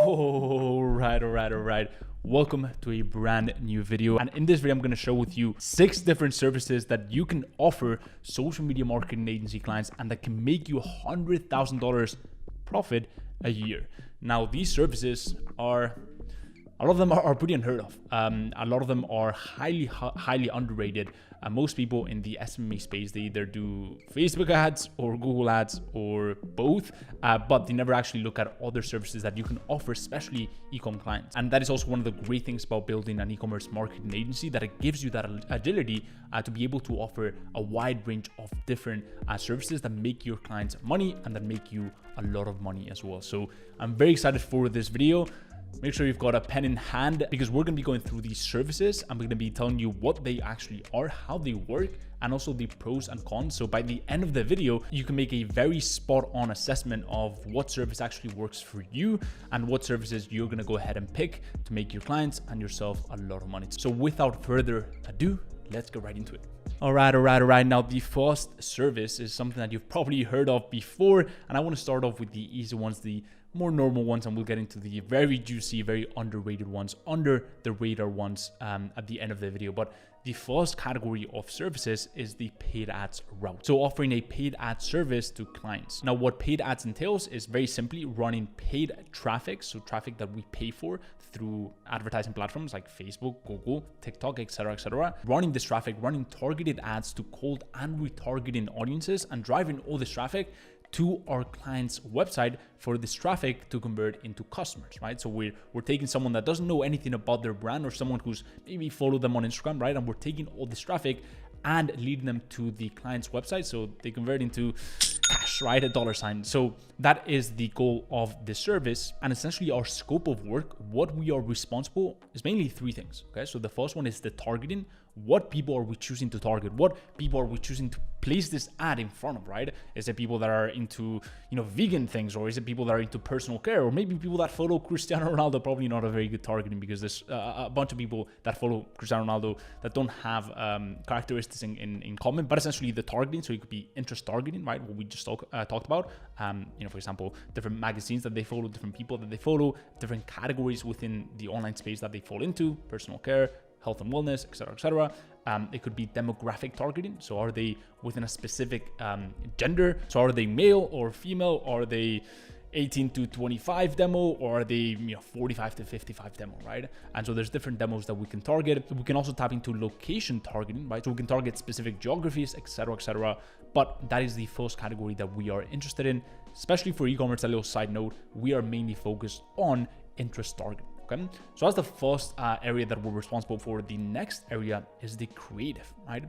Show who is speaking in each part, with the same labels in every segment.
Speaker 1: All right. Welcome to a brand new video. And in this video, I'm going to share with you 6 different services that you can offer social media marketing agency clients and that can make you $100,000 profit a year. Now, these services are, a lot of them are pretty unheard of. A lot of them are highly underrated. Most people in the SME space, they either do Facebook ads or Google ads or both, but they never actually look at other services that you can offer, especially e-com clients. And that is also one of the great things about building an e-commerce marketing agency, that it gives you that agility to be able to offer a wide range of different services that make your clients money and that make you a lot of money as well. So I'm very excited for this video. Make sure you've got a pen in hand because we're going to be going through these services and we're going to be telling you what they actually are, how they work, and also the pros and cons. So by the end of the video, you can make a very spot on assessment of what service actually works for you and what services you're going to go ahead and pick to make your clients and yourself a lot of money. So without further ado, let's get right into it. All right. Now, the first service is something that you've probably heard of before, and I want to start off with the easy ones, the more normal ones, and we'll get into the very juicy, very underrated ones, under the radar ones at the end of the video. But the first category of services is the paid ads route. So offering a paid ad service to clients. Now, what paid ads entails is very simply running paid traffic, so traffic that we pay for through advertising platforms like Facebook, Google, TikTok, etc. Running this traffic, running targeted ads to cold and retargeting audiences, and driving all this traffic to our client's website for this traffic to convert into customers, right? So we're taking someone that doesn't know anything about their brand or someone who's maybe followed them on Instagram, right? And we're taking all this traffic and leading them to the client's website so they convert into cash, right? A dollar sign. So that is the goal of this service. And essentially our scope of work, what we are responsible is mainly 3 things, okay? So the first one is the targeting. What people are we choosing to target? What people are we choosing to place this ad in front of, right? Is it people that are into, vegan things, or is it people that are into personal care, or maybe people that follow Cristiano Ronaldo? Probably not a very good targeting because there's a bunch of people that follow Cristiano Ronaldo that don't have characteristics in common, but essentially the targeting. So it could be interest targeting, right? What we just talked about. For example, different magazines that they follow, different people that they follow, different categories within the online space that they fall into, personal care, health and wellness, etc. It could be demographic targeting. So are they within a specific gender? So are they male or female? Are they 18 to 25 demo, or are they 45 to 55 demo, right? And so there's different demos that we can target. We can also tap into location targeting, right? So we can target specific geographies, etc. But that is the first category that we are interested in, especially for e-commerce. A little side note, we are mainly focused on interest targeting. Okay, so that's the first area that we're responsible for. The next area is the creative, right?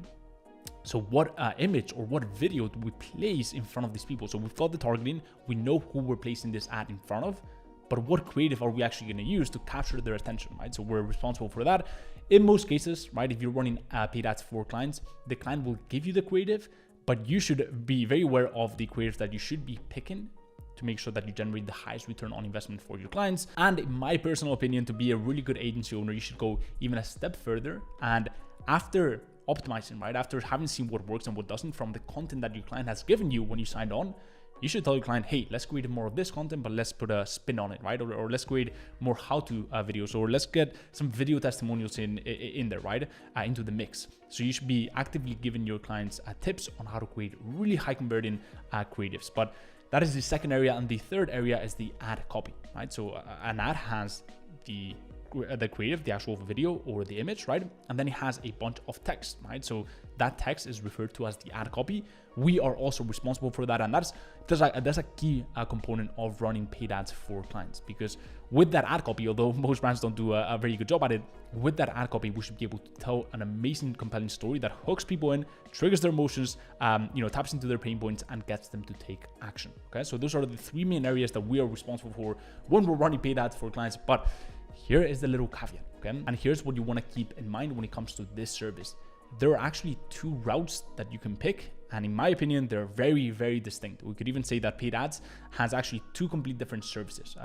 Speaker 1: So what image or what video do we place in front of these people? So we've got the targeting, we know who we're placing this ad in front of, but what creative are we actually going to use to capture their attention, right? So we're responsible for that. In most cases, right, if you're running paid ads for clients, the client will give you the creative, but you should be very aware of the creative that you should be picking to make sure that you generate the highest return on investment for your clients. And in my personal opinion, to be a really good agency owner, you should go even a step further. And after optimizing, right, after having seen what works and what doesn't from the content that your client has given you when you signed on, you should tell your client, hey, let's create more of this content, but let's put a spin on it, right? Or let's create more how-to videos, or let's get some video testimonials in there, right? Into the mix. So you should be actively giving your clients tips on how to create really high converting creatives. But that is the second area. And the third area is the ad copy, right? So an ad has the creative, the actual video or the image, right? And then it has a bunch of text, right? So that text is referred to as the ad copy. We are also responsible for that. And that's a key component of running paid ads for clients, because with that ad copy, although most brands don't do a very good job at it, with that ad copy, we should be able to tell an amazing, compelling story that hooks people in, triggers their emotions, taps into their pain points and gets them to take action. Okay. So those are the 3 main areas that we are responsible for when we're running paid ads for clients. But here is the little caveat, okay? And here's what you want to keep in mind when it comes to this service. There are actually 2 routes that you can pick, and in my opinion, they're very, very distinct. We could even say that paid ads has actually 2 complete different services,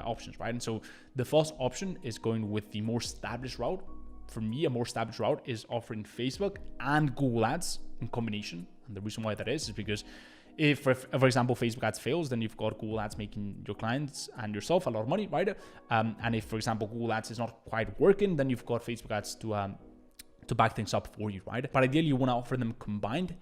Speaker 1: options, right? And so the first option is going with the more established route. For me, a more established route is offering Facebook and Google ads in combination. And the reason why that is because If, for example, Facebook ads fails, then you've got Google ads making your clients and yourself a lot of money, right? And if, for example, Google ads is not quite working, then you've got Facebook ads to back things up for you, right? But ideally, you want to offer them combined.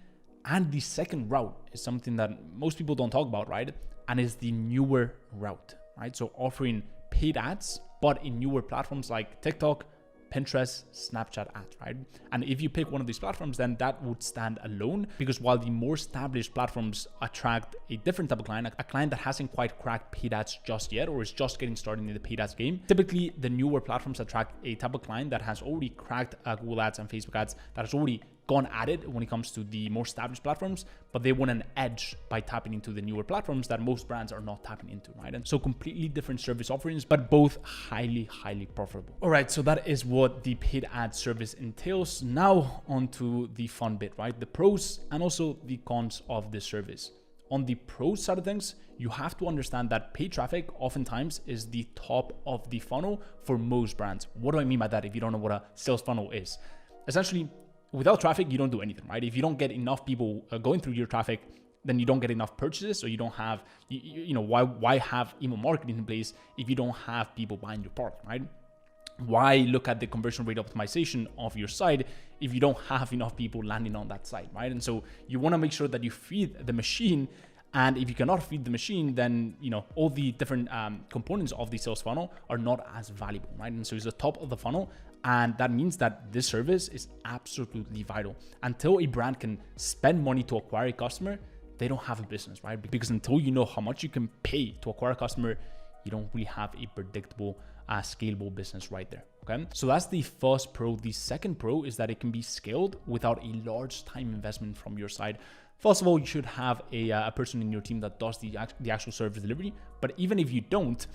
Speaker 1: And the second route is something that most people don't talk about, right? And is the newer route, right? So offering paid ads, but in newer platforms like TikTok, Pinterest, Snapchat ads, right? And if you pick one of these platforms, then that would stand alone, because while the more established platforms attract a different type of client, a client that hasn't quite cracked paid ads just yet, or is just getting started in the paid ads game, typically the newer platforms attract a type of client that has already cracked Google ads and Facebook ads, that has already gone at it when it comes to the more established platforms, but they want an edge by tapping into the newer platforms that most brands are not tapping into, right? And so completely different service offerings, but both highly profitable. All right, so that is what the paid ad service entails. Now onto the fun bit, right? The pros and also the cons of this service. On the pro side of things, you have to understand that paid traffic oftentimes is the top of the funnel for most brands. What do I mean by that if you don't know what a sales funnel is? Essentially, without traffic, you don't do anything, right? If you don't get enough people going through your traffic, then you don't get enough purchases, or you don't have, you know, why have email marketing in place if you don't have people buying your product, right? Why look at the conversion rate optimization of your site if you don't have enough people landing on that site, right? And so you want to make sure that you feed the machine. And if you cannot feed the machine, then, you know, all the different components of the sales funnel are not as valuable, right? And so it's the top of the funnel. And that means that this service is absolutely vital. Until a brand can spend money to acquire a customer, they don't have a business, right? Because until you know how much you can pay to acquire a customer, you don't really have a predictable, scalable business right there, okay? So that's the first pro. The second pro is that it can be scaled without a large time investment from your side. First of all, you should have a person in your team that does the actual service delivery. But even if you don't,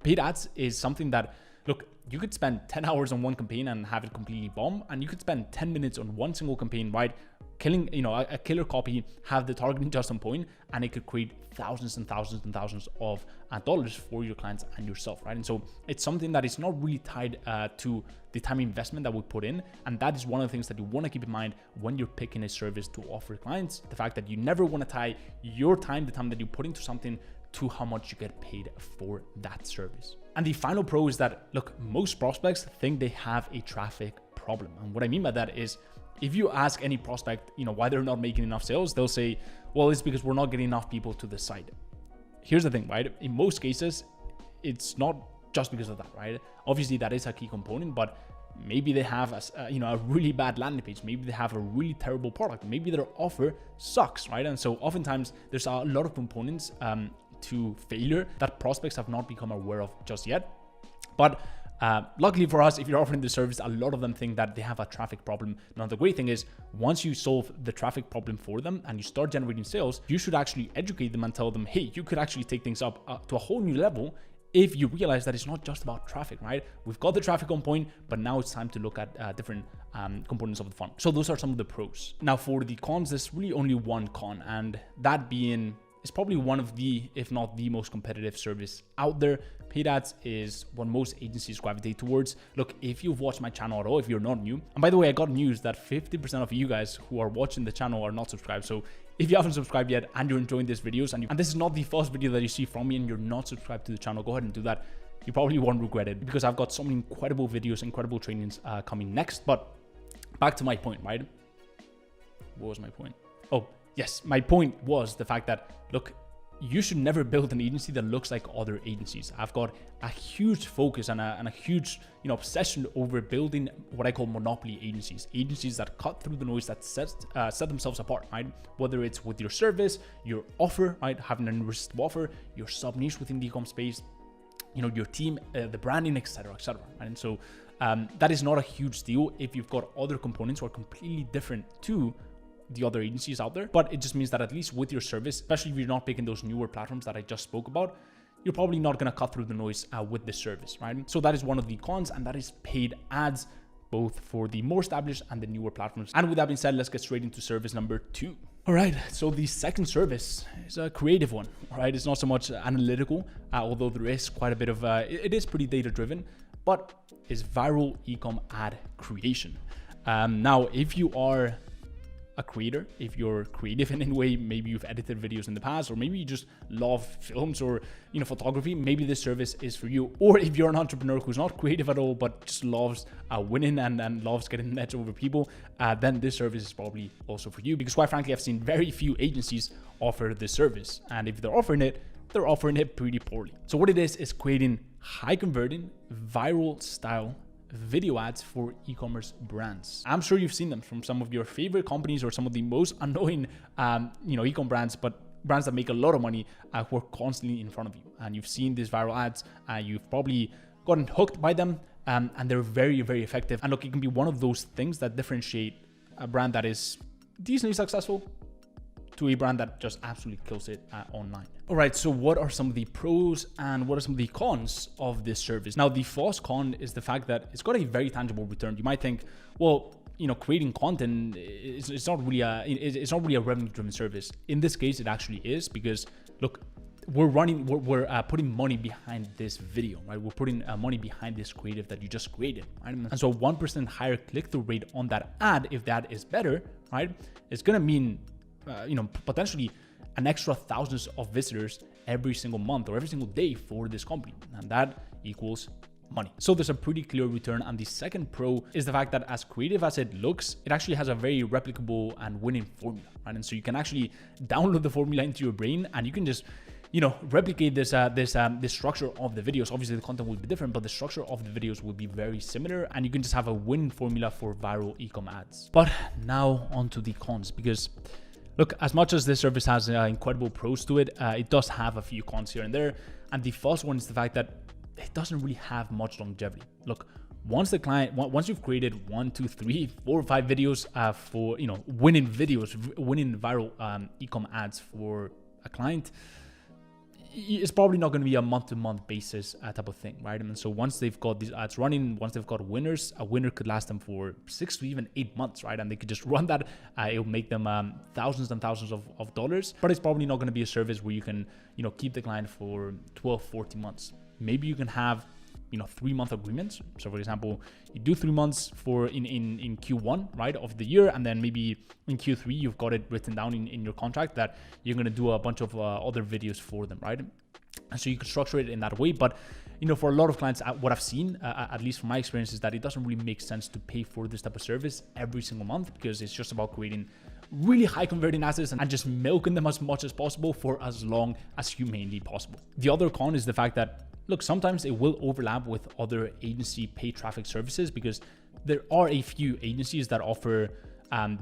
Speaker 1: paid ads is something that, look, you could spend 10 hours on one campaign and have it completely bomb, and you could spend 10 minutes on one single campaign, right? Killing, you know, a killer copy, have the targeting just on point, and it could create thousands and thousands and thousands of dollars for your clients and yourself, right? And so it's something that is not really tied to the time investment that we put in. And that is one of the things that you want to keep in mind when you're picking a service to offer clients. The fact that you never want to tie your time, the time that you put into something, to how much you get paid for that service. And the final pro is that, look, most prospects think they have a traffic problem. And what I mean by that is, if you ask any prospect, you know, why they're not making enough sales, they'll say, well, it's because we're not getting enough people to the site. Here's the thing, right? In most cases, it's not just because of that, right? Obviously, that is a key component, but maybe they have a really bad landing page. Maybe they have a really terrible product. Maybe their offer sucks, right? And so oftentimes there's a lot of components to failure that prospects have not become aware of just yet. But luckily for us, if you're offering the service, a lot of them think that they have a traffic problem. Now, the great thing is, once you solve the traffic problem for them and you start generating sales, you should actually educate them and tell them, hey, you could actually take things up to a whole new level if you realize that it's not just about traffic, right? We've got the traffic on point, but now it's time to look at different components of the funnel. So those are some of the pros. Now, for the cons, there's really only one con, and that being, it's probably one of the, if not the most competitive service out there. Paid ads is what most agencies gravitate towards. Look, if you've watched my channel at all, if you're not new, and by the way, I got news that 50% of you guys who are watching the channel are not subscribed. So if you haven't subscribed yet and you're enjoying these videos, and this is not the first video that you see from me and you're not subscribed to the channel, go ahead and do that. You probably won't regret it, because I've got so many incredible videos, incredible trainings coming next. But back to my point, right? What was my point? Oh, yes, my point was the fact that, look, you should never build an agency that looks like other agencies. I've got a huge focus and a huge, obsession over building what I call monopoly agencies that cut through the noise, that set themselves apart, right? Whether it's with your service, your offer, right? Having an irresistible offer, your sub niche within the e-com space, your team, the branding, etc., etc. Right? And so that is not a huge deal if you've got other components who are completely different to the other agencies out there. But it just means that at least with your service, especially if you're not picking those newer platforms that I just spoke about, you're probably not going to cut through the noise with this service, right? So that is one of the cons, and that is paid ads, both for the more established and the newer platforms. And with that being said, let's get straight into service number 2. All right, so the second service is a creative one, all right? It's not so much analytical, although there is quite a bit of, it is pretty data driven, but it's viral e-com ad creation. Now, if you are a creator, if you're creative in any way, maybe you've edited videos in the past, or maybe you just love films or, you know, photography, maybe this service is for you. Or if you're an entrepreneur who's not creative at all, but just loves winning and loves getting the edge over people, then this service is probably also for you. Because quite frankly, I've seen very few agencies offer this service. And if they're offering it pretty poorly. So what it is creating high converting, viral style video ads for e-commerce brands. I'm sure you've seen them from some of your favorite companies or some of the most annoying, e-com brands, but brands that make a lot of money who are constantly in front of you. And you've seen these viral ads, you've probably gotten hooked by them, and they're very, very effective. And look, it can be one of those things that differentiate a brand that is decently successful to a brand that just absolutely kills it online. All right, so what are some of the pros and what are some of the cons of this service? Now, the false con is the fact that it's got a very tangible return. You might think, well, you know, creating content it's not really a revenue-driven service. In this case, it actually is, because look, we're putting money behind this video, right? We're putting money behind this creative that you just created, right? And so 1% higher click-through rate on that ad, if that is better, right? It's gonna mean potentially an extra thousands of visitors every single month or every single day for this company. And that equals money. So there's a pretty clear return. And the second pro is the fact that as creative as it looks, it actually has a very replicable and winning formula, right? And so you can actually download the formula into your brain and you can just, replicate this structure of the videos. Obviously the content will be different, but the structure of the videos will be very similar, and you can just have a winning formula for viral e-com ads. But now onto the cons, because look, as much as this service has incredible pros to it, it does have a few cons here and there. And the first one is the fact that it doesn't really have much longevity. Look, once you've created 1, 2, 3, 4, 5 videos for, winning viral e-com ads for a client, it's probably not going to be a month-to-month basis type of thing, right? And so once they've got these ads running, once they've got winners, a winner could last them for 6 to even 8 months, right? And they could just run that. It'll make them thousands and thousands of dollars, but it's probably not going to be a service where you can, keep the client for 12, 14 months. Maybe you can have 3-month agreements. So for example, you do 3 months in Q1, right, of the year, and then maybe in Q3 you've got it written down in your contract that you're going to do a bunch of other videos for them, right? And so you can structure it in that way. But for a lot of clients, what I've seen, at least from my experience, is that it doesn't really make sense to pay for this type of service every single month, because it's just about creating really high converting assets and just milking them as much as possible for as long as humanly possible. The other con is the fact that, look, sometimes it will overlap with other agency paid traffic services, because there are a few agencies that offer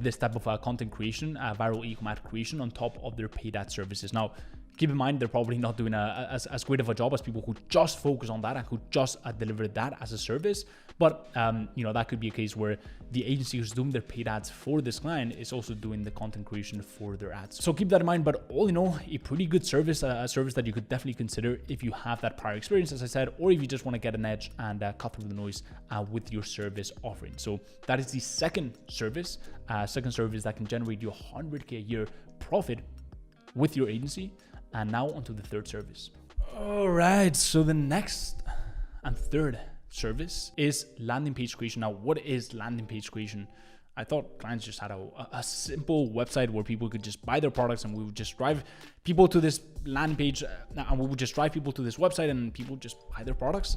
Speaker 1: this type of content creation, viral e-com ad creation on top of their paid ad services. Now, keep in mind, they're probably not doing as great of a job as people who just focus on that and who just deliver that as a service. But, that could be a case where the agency who's doing their paid ads for this client is also doing the content creation for their ads. So keep that in mind. But all in all, a pretty good service, a service that you could definitely consider if you have that prior experience, as I said, or if you just want to get an edge and cut through the noise with your service offering. So that is the second service that can generate you $100K a year profit with your agency. And now onto the third service. All right, so the next and third service is landing page creation. Now, what is landing page creation? I thought clients just had a simple website where people could just buy their products, and we would just drive people to this landing page, and we would just drive people to this website and people just buy their products.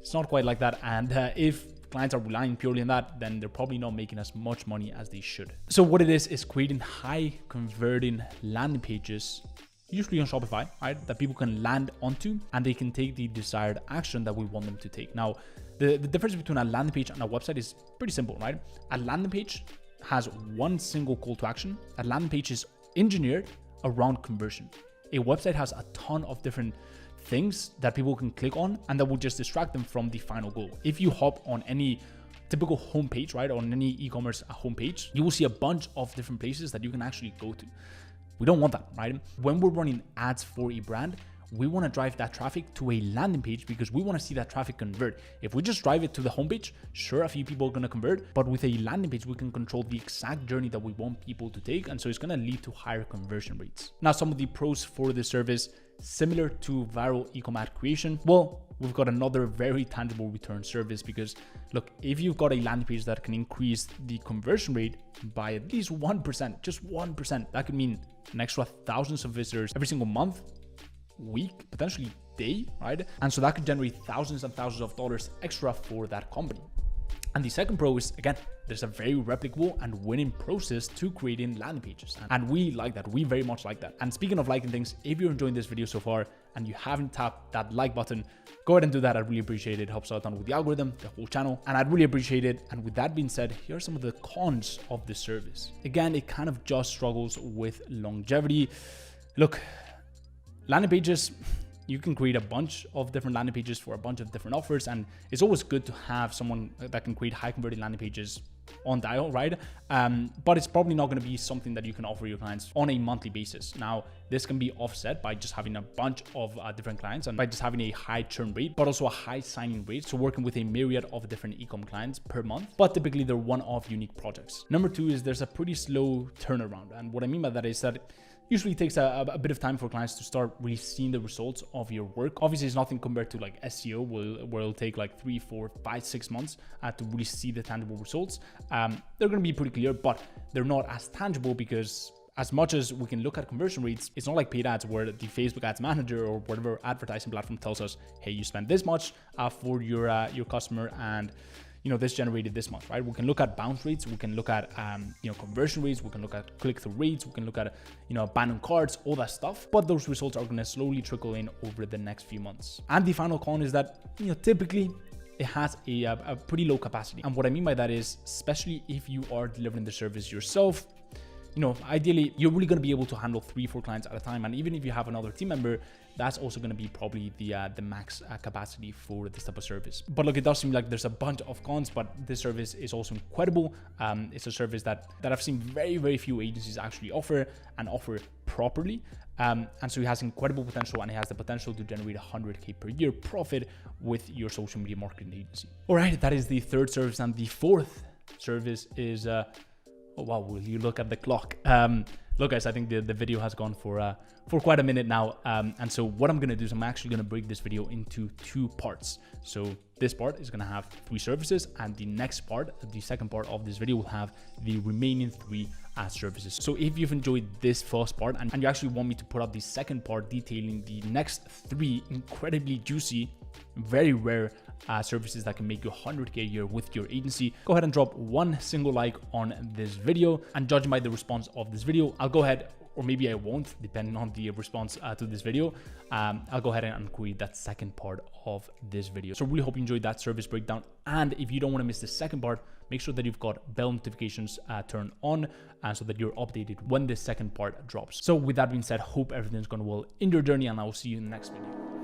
Speaker 1: It's not quite like that. And if clients are relying purely on that, then they're probably not making as much money as they should. So what it is creating high converting landing pages, usually on Shopify, right, that people can land onto and they can take the desired action that we want them to take. Now, the difference between a landing page and a website is pretty simple, right? A landing page has one single call to action. A landing page is engineered around conversion. A website has a ton of different things that people can click on and that will just distract them from the final goal. If you hop on any typical homepage, right, on any e-commerce homepage, you will see a bunch of different places that you can actually go to. We don't want that, right? When we're running ads for a brand, we want to drive that traffic to a landing page because we want to see that traffic convert. If we just drive it to the homepage, sure, a few people are going to convert, but with a landing page, we can control the exact journey that we want people to take. And so it's going to lead to higher conversion rates. Now, some of the pros for this service, similar to viral e-com ad creation, well, we've got another very tangible return service because look, if you've got a landing page that can increase the conversion rate by at least 1%, just 1%, that could mean an extra thousands of visitors every single month, week, potentially day, right? And so that could generate thousands and thousands of dollars extra for that company. And the second pro is, again, there's a very replicable and winning process to creating landing pages. And we like that. We very much like that. And speaking of liking things, if you're enjoying this video so far and you haven't tapped that like button, go ahead and do that. I'd really appreciate it. It helps out with the algorithm, the whole channel, and I'd really appreciate it. And with that being said, here are some of the cons of this service. Again, it kind of just struggles with longevity. Look, landing pages, you can create a bunch of different landing pages for a bunch of different offers, and it's always good to have someone that can create high converting landing pages on dial, right? But it's probably not going to be something that you can offer your clients on a monthly basis. Now, this can be offset by just having a bunch of different clients and by just having a high churn rate, but also a high signing rate. So working with a myriad of different e-com clients per month, but typically they're one-off unique projects. Number two is there's a pretty slow turnaround. And what I mean by that is that usually takes a bit of time for clients to start really seeing the results of your work. Obviously, it's nothing compared to like SEO, where it'll take like 3, 4, 5, 6 months to really see the tangible results. They're going to be pretty clear, but they're not as tangible because as much as we can look at conversion rates, it's not like paid ads where the Facebook Ads Manager or whatever advertising platform tells us, hey, you spent this much for your customer and this generated this much, right? We can look at bounce rates, we can look at conversion rates, we can look at click-through rates, we can look at abandoned carts, all that stuff. But those results are going to slowly trickle in over the next few months. And the final con is that typically it has a pretty low capacity. And what I mean by that is, especially if you are delivering the service yourself, ideally you're really going to be able to handle 3-4 clients at a time. And even if you have another team member, that's also going to be probably the max capacity for this type of service. But look, it does seem like there's a bunch of cons, but this service is also incredible. It's a service that I've seen very, very few agencies actually offer and offer properly. And so it has incredible potential, and it has the potential to generate $100K per year profit with your social media marketing agency. All right, that is the third service. And the fourth service is, oh wow, will you look at the clock? Look guys, I think the video has gone for quite a minute now. And so what I'm gonna do is I'm actually gonna break this video into 2 parts. So this part is gonna have 3 services, and the next part, the second part of this video, will have the remaining 3 services. So if you've enjoyed this first part and you actually want me to put out the second part detailing the next 3 incredibly juicy, very rare services that can make you $100K a year with your agency, go ahead and drop 1 single like on this video. And judging by the response of this video, I'll go ahead, or maybe I won't, depending on the response to this video, I'll go ahead and create that second part of this video. So really hope you enjoyed that service breakdown. And if you don't want to miss the second part, make sure that you've got bell notifications turned on so that you're updated when the second part drops. So with that being said, hope everything's going well in your journey, and I will see you in the next video.